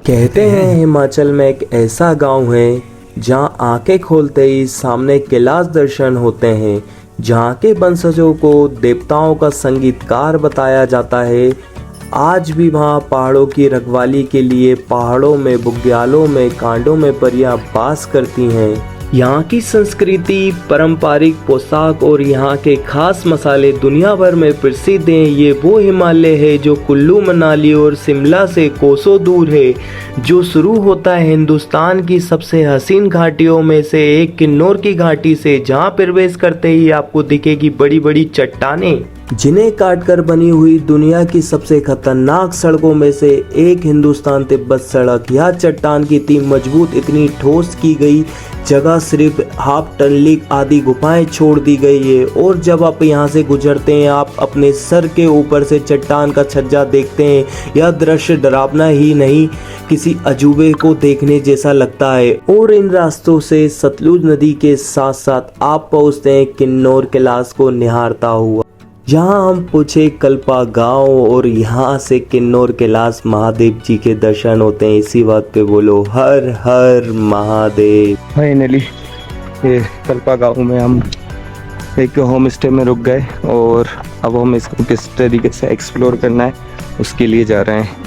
कहते हैं हिमाचल में एक ऐसा गांव है जहां आंखें खोलते ही सामने कैलाश दर्शन होते हैं, जहां के वंशजों को देवताओं का संगीतकार बताया जाता है। आज भी वहां पहाड़ों की रखवाली के लिए पहाड़ों में, बुग्यालों में, कांडों में परियां वास करती हैं। यहाँ की संस्कृति, पारंपरिक पोशाक और यहाँ के खास मसाले दुनिया भर में प्रसिद्ध हैं। ये वो हिमालय है जो कुल्लू मनाली और शिमला से कोसों दूर है, जो शुरू होता है हिंदुस्तान की सबसे हसीन घाटियों में से एक किन्नौर की घाटी से, जहाँ प्रवेश करते ही आपको दिखेगी बड़ी बड़ी चट्टानें, जिन्हें काटकर बनी हुई दुनिया की सबसे खतरनाक सड़कों में से एक हिंदुस्तान तिब्बत सड़क। यह चट्टान की इतनी मजबूत, इतनी ठोस की गई जगह सिर्फ हाफ टनलिक आदि गुफाएं छोड़ दी गई है। और जब आप यहाँ से गुजरते हैं, आप अपने सर के ऊपर से चट्टान का छज्जा देखते हैं। यह दृश्य डरावना ही नहीं, किसी अजूबे को देखने जैसा लगता है। और इन रास्तों से सतलुज नदी के साथ साथ आप पहुँचते हैं किन्नौर कैलाश को निहारता हुआ। यहाँ हम पूछे कल्पा गांव और यहाँ से किन्नौर कैलाश महादेव जी के दर्शन होते हैं। इसी बात पे बोलो हर हर महादेव। फाइनली ये कल्पा गांव में हम एक होम स्टे में रुक गए और अब हम इसको किस तरीके से एक्सप्लोर करना है उसके लिए जा रहे हैं।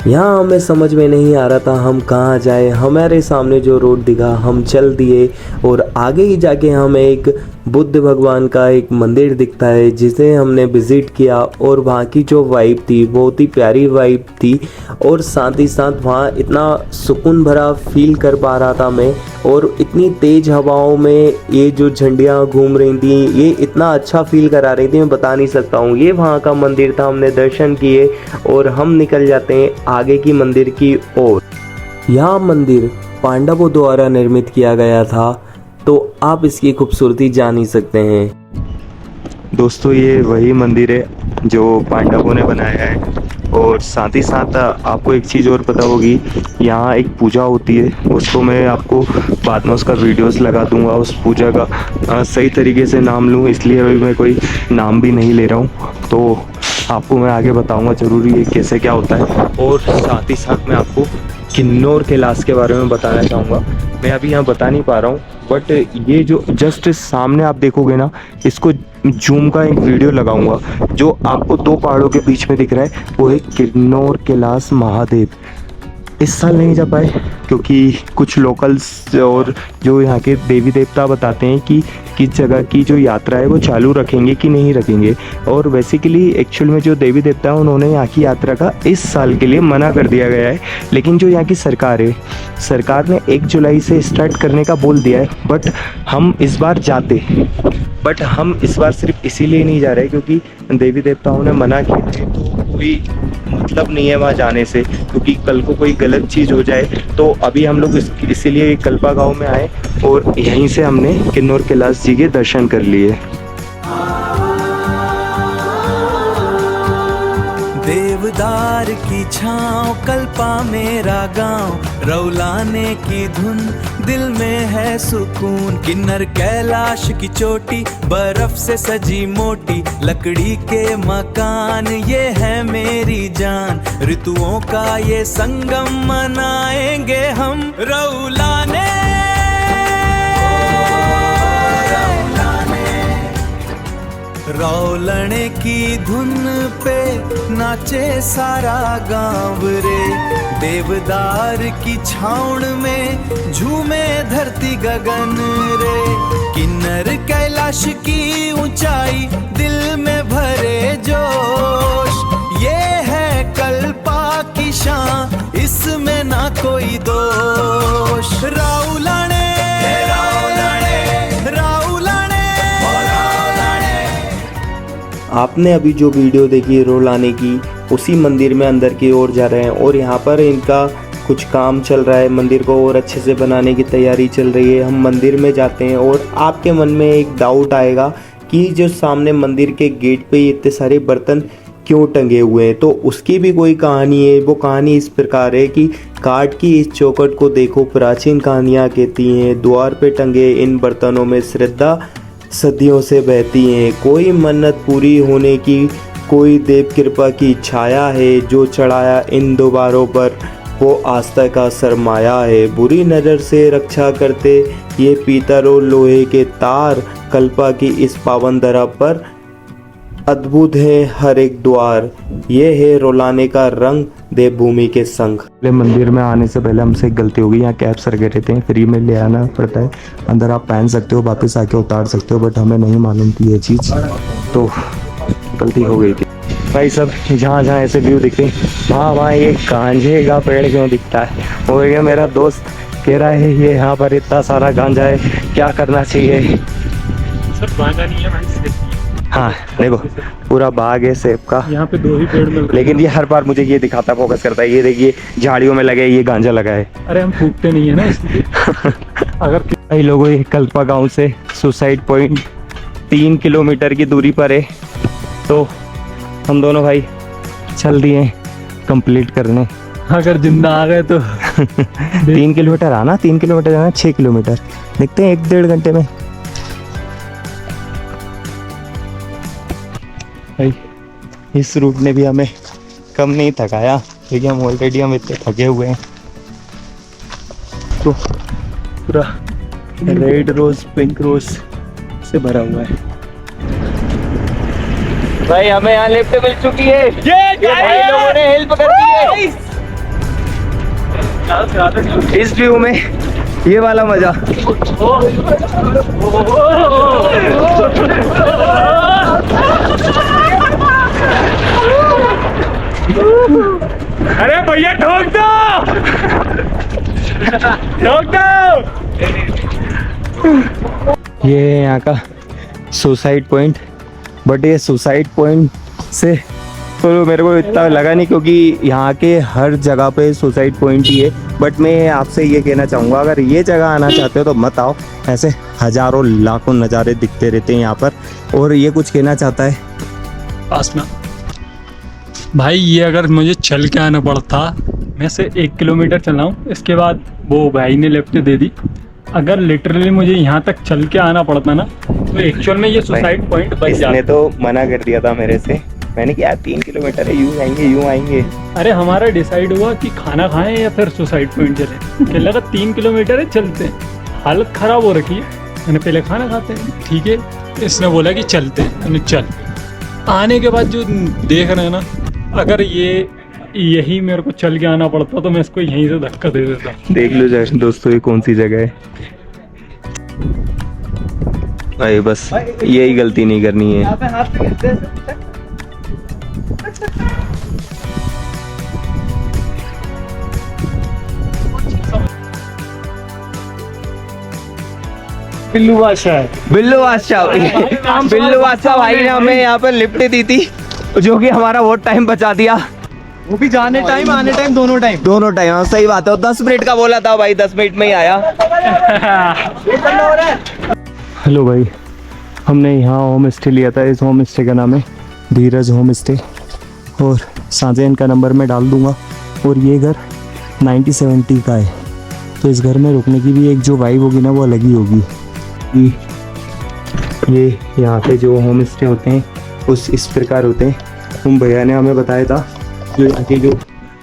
यहाँ हमें समझ में नहीं आ रहा था हम कहाँ जाए। हमारे सामने जो रोड दिखा हम चल दिए और आगे ही जाके हमें एक बुद्ध भगवान का एक मंदिर दिखता है, जिसे हमने विज़िट किया। और वहाँ की जो वाइब थी बहुत ही प्यारी वाइब थी, और साथ ही साथ वहाँ इतना सुकून भरा फील कर पा रहा था मैं। और इतनी तेज़ हवाओं में ये जो झंडियाँ घूम रही थी, ये इतना अच्छा फील करा रही थी, मैं बता नहीं सकता हूँ। ये वहाँ का मंदिर था, हमने दर्शन किए और हम निकल जाते हैं आगे की मंदिर की ओर। यह मंदिर पांडवों द्वारा निर्मित किया गया था, तो आप इसकी खूबसूरती जान ही सकते हैं। दोस्तों ये वही मंदिर है जो पांडवों ने बनाया है। और साथ ही साथ आपको एक चीज़ और पता होगी, यहाँ एक पूजा होती है, उसको मैं आपको बाद में उसका वीडियोस लगा दूंगा। उस पूजा का सही तरीके से नाम लूँ, इसलिए अभी मैं कोई नाम भी नहीं ले रहा हूँ, तो आपको मैं आगे बताऊंगा ज़रूर ये कैसे क्या होता है। और साथ ही साथ मैं आपको किन्नौर कैलाश के बारे में बताना चाहूँगा। मैं अभी यहाँ बता नहीं पा रहा हूँ, बट ये जो जस्ट सामने आप देखोगे ना, इसको जूम का एक वीडियो लगाऊंगा। जो आपको दो पहाड़ों के बीच में दिख रहा है वो है किन्नौर कैलाश महादेव। इस साल नहीं जा पाए क्योंकि कुछ लोकल्स और जो यहाँ के देवी देवता बताते हैं कि किस जगह की जो यात्रा है वो चालू रखेंगे कि नहीं रखेंगे। और बेसिकली एक्चुअल में जो देवी देवता है उन्होंने यहाँ की यात्रा का इस साल के लिए मना कर दिया गया है। लेकिन जो यहाँ की सरकार है, सरकार ने 1 जुलाई से स्टार्ट करने का बोल दिया है। बट हम इस बार जाते, बट हम इस बार सिर्फ इसीलिए नहीं जा रहे क्योंकि देवी देवताओं ने मना किए थे, तो कोई मतलब नहीं है वहाँ जाने से, क्योंकि कल को कोई गलत चीज़ हो जाए। तो अभी हम लोग इसीलिए कल्पा गांव में आए और यहीं से हमने किन्नौर कैलाश जी के दर्शन कर लिए। देवदार की छाँव कल्पा मेरा गांव, रौलाने की धुन दिल में है सुकून। किन्नर कैलाश की चोटी बर्फ से सजी मोटी, लकड़ी के मकान ये है मेरी जान। ऋतुओं का ये संगम मनाएंगे हम, रौलाने रौलने की धुन पे नाचे सारा गांव रे। देवदार की छाउण में झूमे धरती गगन रे। किन्नर कैलाश की ऊंचाई दिल में भरे जोश, ये है कल्पा की शान, इसमें ना कोई दोष। रौलने आपने अभी जो वीडियो देखी रौलाने की, उसी मंदिर में अंदर की ओर जा रहे हैं। और यहाँ पर इनका कुछ काम चल रहा है, मंदिर को और अच्छे से बनाने की तैयारी चल रही है। हम मंदिर में जाते हैं और आपके मन में एक डाउट आएगा कि जो सामने मंदिर के गेट पे इतने सारे बर्तन क्यों टंगे हुए हैं, तो उसकी भी कोई कहानी है। वो कहानी इस प्रकार है कि काठ की इस चौखट को देखो, प्राचीन कहानियाँ कहती हैं द्वार पे टंगे इन बर्तनों में श्रद्धा सदियों से बहती हैं। कोई मन्नत पूरी होने की, कोई देव कृपा की छाया है जो चढ़ाया इन द्वारों पर वो आस्था का सरमाया है। बुरी नज़र से रक्षा करते ये पीतल और लोहे के तार कल्पा की इस पावन धरा पर अद्भुत है हर एक द्वार। ये है रोलाने का रंग देवभूमि के संग। मंदिर में आने से पहले हमसे एक गलती हो गई, यहाँ कैब सर गए रहते हैं, फ्री में ले आना पड़ता है। अंदर आप पहन सकते हो, वापस आके उतार सकते हो, बट हमें नहीं मालूम थी ये चीज़, तो गलती हो गई थी। भाई सब जहाँ जहाँ ऐसे व्यू दिखते हैं, वहाँ ये गांजे का पेड़ क्यों दिखता है? वो ये मेरा दोस्त कह रहा है ये यहाँ पर इतना सारा गांजा है, क्या करना चाहिए? सर गांजा नहीं है भाई, हाँ देखो पूरा बाग है सेब का, यहाँ पे 2 ही पेड़ मिल रहे हैं। लेकिन ये हर बार मुझे ये दिखाता फोकस करता है, ये देखिए झाड़ियों में लगे ये गांजा लगा है। अरे हम फूकते नहीं है ना इसलिए। अगर कई लोगों ये कल्पा गांव से सुसाइड पॉइंट 3 किलोमीटर की दूरी पर है, तो हम दोनों भाई चल दिए कंप्लीट करने। अगर जिंदा आ गए तो 3 किलोमीटर आना, 3 किलोमीटर जाना, 6 किलोमीटर देखते हैं 1-1.5 घंटे में। भाई इस रूट ने भी हमें कम नहीं थकाया, क्योंकि हम ऑलरेडी इतने थके हुए हैं। तो पूरा रेड रोज पिंक रोज से भरा हुआ है। भाई हमें यहाँ लिफ्ट मिल चुकी है, ये भाई लोगों ने हेल्प कर दी है। इस व्यू में ये वाला मजा। अरे भैया ठोक दो, ठोक दो। ये है यहाँ का सुसाइड पॉइंट, बट ये सुसाइड पॉइंट से तो मेरे को इतना लगा नहीं, क्योंकि यहाँ के हर जगह पे सुसाइड पॉइंट ही है। बट मैं आपसे ये कहना चाहूँगा, अगर ये जगह आना चाहते हो तो मत आओ, ऐसे हज़ारों लाखों नज़ारे दिखते रहते हैं यहाँ पर। और ये कुछ कहना चाहता है पास में भाई, ये अगर मुझे चल के आना पड़ता, मैं से 1 किलोमीटर चलाऊं, इसके बाद वो भाई ने लेफ्ट दे दी। अगर लिटरली मुझे यहाँ तक चल के आना पड़ता ना, तो एक्चुअल में ये सुसाइड पॉइंट बच जाता। इसने तो मना कर दिया था मेरे से, मैंने कहा 3 किलोमीटर है, यूं आएंगे। अरे हमारा डिसाइड हुआ कि खाना खाएं या फिर सुसाइड पॉइंट चले। क्या लगा 3 किलोमीटर है, चलते हैं। हालत खराब हो रखी है, मैंने पहले खाना खाते हैं, ठीक है। इसने बोला कि चलते हैं, मैंने चल। आने के बाद जो देख रहे हैं ना, अगर यही मेरे को चल के आना पड़ता तो मैं इसको यहीं से धक्का दे देता। देख लो दोस्तों ये कौन सी जगह है। भाई बस यही गलती नहीं करनी है। बिल्लू बादशाह बिल्लू बादशाह भाई ने हमें यहाँ पर लिफ्ट दी थी, जो कि हमारा बहुत टाइम बचा दिया। वो भी जाने टाइम आने टाइम दोनों टाइम। हाँ सही बात है। 10 मिनट का बोला था भाई, 10 मिनट में ही आया। हेलो भाई, हमने यहाँ होम स्टे लिया था। इस होम स्टे का नाम है धीरज होम स्टे, और साजन का नंबर मैं डाल दूंगा। और ये घर 90-70 का है, तो इस घर में रुकने की भी एक जो वाइब होगी ना, वो अलग ही होगी। ये यहाँ पे जो होम स्टे होते हैं उस इस प्रकार होते हैं। उन भैया ने हमें बताया था, जो यहाँ के जो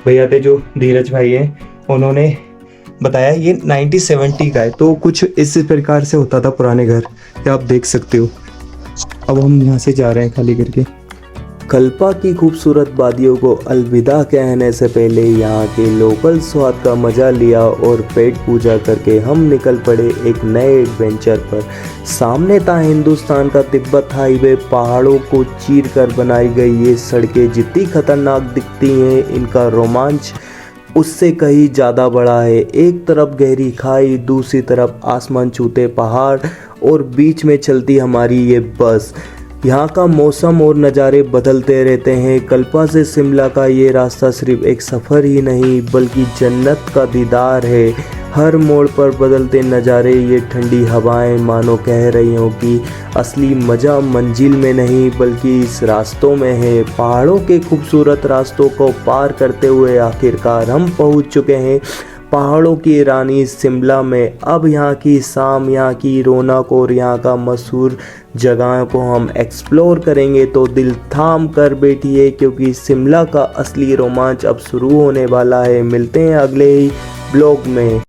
भैया थे, जो धीरज भाई हैं, उन्होंने बताया ये 90-70 का है। तो कुछ इस प्रकार से होता था पुराने घर, ये आप देख सकते हो। अब हम यहाँ से जा रहे हैं खाली करके। कल्पा की खूबसूरत वादियों को अलविदा कहने से पहले यहाँ के लोकल स्वाद का मजा लिया और पेट पूजा करके हम निकल पड़े एक नए एडवेंचर पर। सामने था हिंदुस्तान का तिब्बत हाईवे। पहाड़ों को चीर कर बनाई गई ये सड़कें जितनी खतरनाक दिखती हैं, इनका रोमांच उससे कहीं ज़्यादा बड़ा है। एक तरफ गहरी खाई, दूसरी तरफ आसमान छूते पहाड़, और बीच में चलती हमारी ये बस। यहाँ का मौसम और नज़ारे बदलते रहते हैं। कल्पा से शिमला का ये रास्ता सिर्फ एक सफ़र ही नहीं, बल्कि जन्नत का दीदार है। हर मोड़ पर बदलते नज़ारे, ये ठंडी हवाएं मानो कह रही हों कि असली मज़ा मंजिल में नहीं बल्कि इस रास्तों में है। पहाड़ों के खूबसूरत रास्तों को पार करते हुए आखिरकार हम पहुँच चुके हैं पहाड़ों की रानी शिमला में अब यहाँ की शाम, यहाँ की रौनक और यहाँ का मशहूर जगहों को हम एक्सप्लोर करेंगे। तो दिल थाम कर बैठिए क्योंकि शिमला का असली रोमांच अब शुरू होने वाला है। मिलते हैं अगले ही ब्लॉग में।